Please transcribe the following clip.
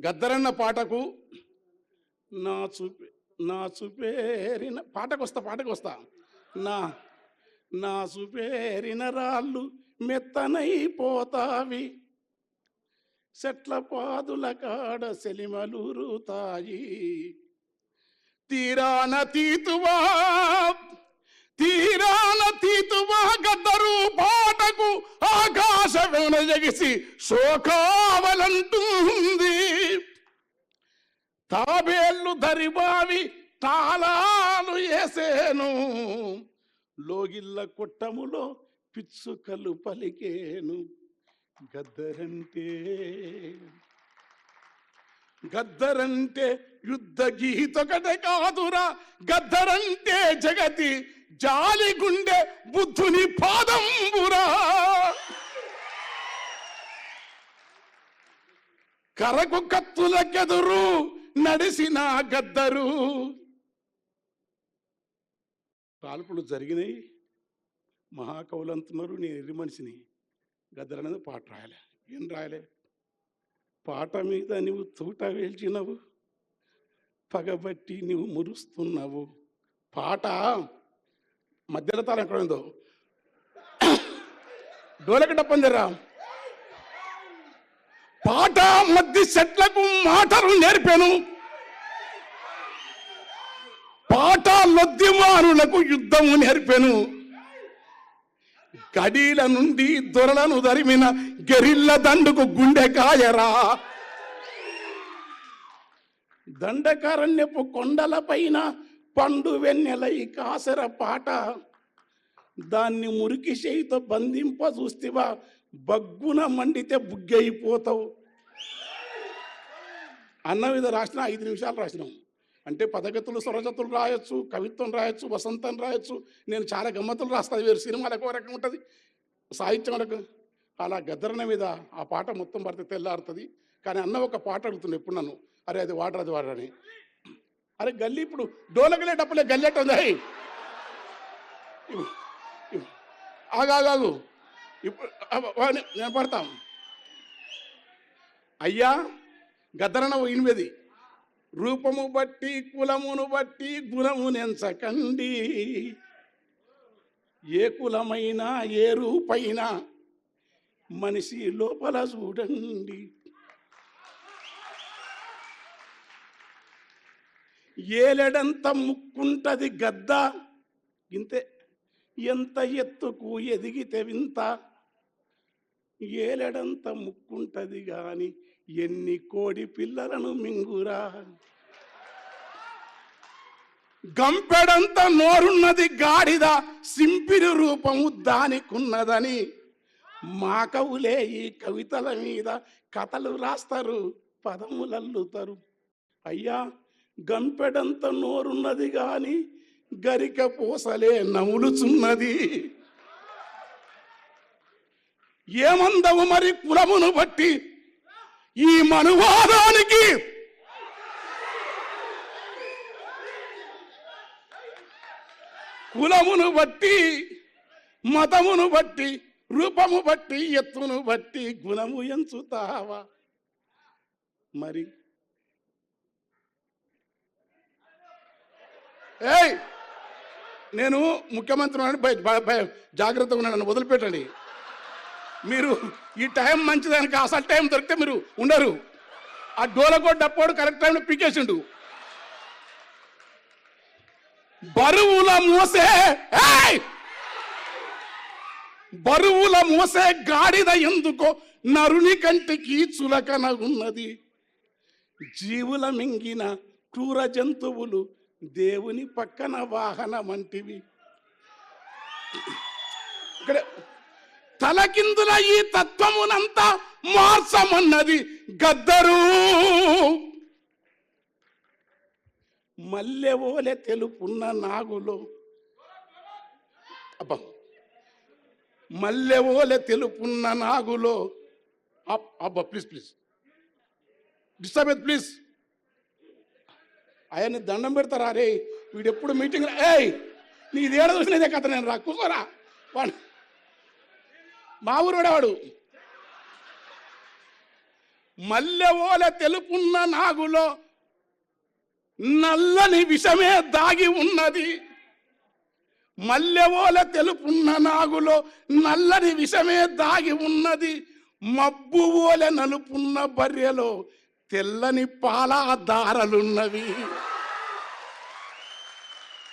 గద్దరన్న పాటకు నా చూపే నా చూపేరిన పాటకొస్తా నా నా చూపేరిన రాళ్ళు మెత్తనైపోతావి, చెట్ల పాదుల కాడ సెలిమలూరుతాయి, తీరాన తీతువా గద్దరు పాటకు ఆకాశవేణ జగిసి శోకావలంటుంది, తాబేళ్ళు దరిబావి తాళాలు వేసేను, లోగిళ్ళ కొట్టములో పిచ్చుకలు పలికేను, గద్దరంటే యుద్ధ గీతొకటే కాదురా, గద్దరంటే జగతి జాలి గుండె బుద్ధుని పాదంబురా, కరకు కత్తులకెదురు నడిసిన గద్దరు. కాల్పులు జరిగినాయి, మహాకవులు అంటున్నారు నేను ఎర్రి మనిషిని, గద్దరు అనేది పాట రాయలే. ఏం రాయలే? పాట మీద నువ్వు తూట వేల్చినవు, పగబట్టి నువ్వు మురుస్తున్నావు. పాట మధ్యలో తాళం ఎక్కడుందో డోలకి డప్పందిరా. పాట మధ్య చెట్లకు మాటలు నేర్పాను, పాట లొద్దిమానులకు యుద్ధము నేర్పాను, కడీల నుండి దొరలను దరిమిన గెరిల్ల దండుకు గుండె కాయరా, దండకారణ్యపు కొండల పైన పండు వెన్నెలై కాసర పాట, దాన్ని మురికి చేయితో బంధింప చూస్తేవా బగ్గున మండితే బుగ్గైపోతావు అన్న మీద రాసిన 5 నిమిషాలు రాసినాం. అంటే పదగతులు స్వరజతులు రాయొచ్చు, కవిత్వం రాయొచ్చు, వసంతం రాయొచ్చు. నేను చాలా గమ్మతులు రాస్తాను, వేరు సినిమాలకు ఒక రకం ఉంటుంది, సాహిత్యం రకం. అలా గద్దరన్న మీద ఆ పాట మొత్తం పడితే తెల్లారుతుంది. కానీ అన్న ఒక పాట అడుగుతుంది ఎప్పుడు నన్ను, అరే అది వాడరని. అరే గల్లీ ఇప్పుడు డోలకలే డప్పులే గల్లెట్ ఉంది, ఆగాగు ఇప్పుడు నేను పడతాం. అయ్యా గద్దరన్న 8 రూపము బట్టి కులమును బట్టి గుణము నెంచకండి, ఏ కులమైనా ఏ రూపైనా మనిషి లోపల చూడండి, ఏలెడంత ముక్కుంటది గద్ద ఇంతే, ఎంత ఎత్తుకు ఎదిగితే వింత, ఏలెడంత ముక్కుంటది గాని ఎన్ని కోడి పిల్లలను మింగురా, గంపెడంత నోరున్నది గాడిద సింపిరి రూపము దానికున్నదని, మా కవులే ఈ కవితల మీద కథలు రాస్తారు, పదములల్లుతారు. అయ్యా గంపెడంత నోరున్నది గాని గరిక పూసలే నములుచున్నది, ఏమందవు మరి కులమును బట్టి ఈ మనువాదానికి, కులమును బట్టి మతమును బట్టి రూపము బట్టి ఎత్తును బట్టి గుణము ఎంచుతావా మరి? ఏయ్ నేను ముఖ్యమంత్రి జాగ్రత్తగా ఉన్నాను, నన్ను వదిలిపెట్టండి. మీరు ఈ టైం మంచిదానికి అసలు టైం దొరికితే మీరు ఉండరు. ఆ డోలకోట డప్పోడు కరెక్ట్ టైంలో పీకేసిండు. బరువుల మోసే గాడిద ఎందుకో నరుని కంటికి చులకన ఉన్నది, జీవుల మింగిన క్రూర జంతువులు దేవుని పక్కన వాహనమంటివి. ఇక్కడ తలకిందుల ఈ తత్వమునంతా మార్చమన్నది గద్దరు. మల్లెవోలే తెలుపున్న నాగులో, అబ్బా మల్లెవోలే తెలుపున్న నాగులో, అబ్బా ప్లీజ్ డిస్టర్బ్ ప్లీజ్. ఆయన్ని దండం పెడతారా? రే వీడు ఎప్పుడు మీటింగ్, ఏయ్ నీది ఏడ చూసినదే కథ, నేను రా కూర్చోరా. వాడు మా ఊరువాడు మల్లెవోల తెలుపున్న నాగులో నల్లని విషమే దాగి ఉన్నది. మల్లెవోల తెలుపున్న నాగులో నల్లని విషమే దాగి ఉన్నది. మబ్బు ఓల నలుపున్న బర్రెలో తెల్లని పాల దారలున్నవి.